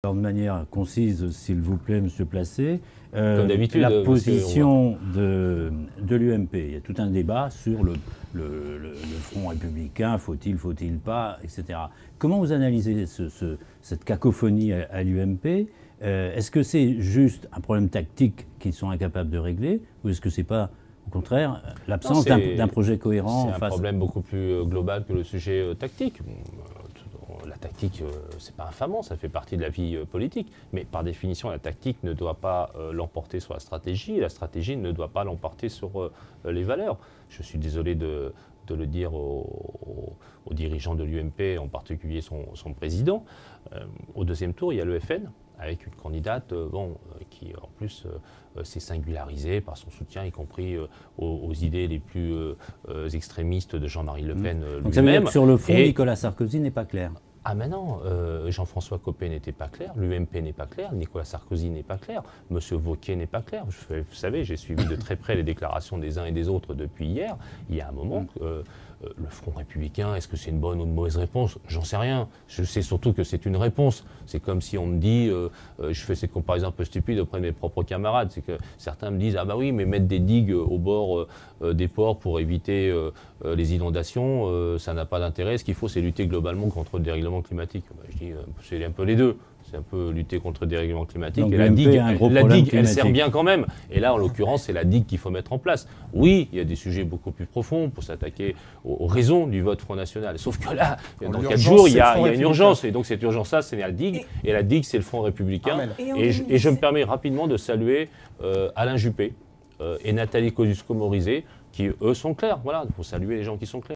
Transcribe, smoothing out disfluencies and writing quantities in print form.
Alors, de manière concise, s'il vous plaît, Monsieur Placé, Comme d'habitude, la monsieur position de l'UMP. Il y a tout un débat sur le front républicain, faut-il pas, etc. Comment vous analysez cette cacophonie à l'UMP? Est-ce que c'est juste un problème tactique qu'ils sont incapables de régler, ou est-ce que c'est pas, au contraire, l'absence d'un projet cohérent? C'est un problème beaucoup plus global que le sujet tactique. La tactique, c'est pas infamant, ça fait partie de la vie politique. Mais par définition, la tactique ne doit pas l'emporter sur la stratégie, et la stratégie ne doit pas l'emporter sur les valeurs. Je suis désolé de le dire aux dirigeants de l'UMP, en particulier son président. Au deuxième tour, il y a le FN, avec une candidate qui en plus s'est singularisée par son soutien, y compris aux idées les plus extrémistes de Jean-Marie Le Pen lui-même. Donc ça veut dire que sur le fond, Nicolas Sarkozy n'est pas clair. Ah mais non, Jean-François Copé n'était pas clair, l'UMP n'est pas clair, Nicolas Sarkozy n'est pas clair, M. Wauquiez n'est pas clair. Vous savez, j'ai suivi de très près les déclarations des uns et des autres depuis hier. Il y a un moment, le Front républicain, est-ce que c'est une bonne ou une mauvaise réponse? J'en sais rien. Je sais surtout que c'est une réponse. C'est comme si on me dit, je fais cette comparaison un peu stupide auprès de mes propres camarades, c'est que certains me disent, ah bah oui, mais mettre des digues au bord des ports pour éviter les inondations, ça n'a pas d'intérêt. Ce qu'il faut, c'est lutter globalement contre le dérèglement climatique. Je dis, c'est un peu les deux. C'est un peu lutter contre le dérèglement climatique. Donc, et la digue, elle sert bien quand même. Et là, en l'occurrence, c'est la digue qu'il faut mettre en place. Oui, il y a des sujets beaucoup plus profonds pour s'attaquer aux raisons du vote Front National. Sauf que là, dans 4 jours, il y a une urgence. Et donc, cette urgence-là, c'est la digue. Et la digue, c'est le Front républicain. Et je me permets rapidement de saluer Alain Juppé et Nathalie Kosciusko-Morizet, qui, eux, sont clairs. Voilà, il faut saluer les gens qui sont clairs.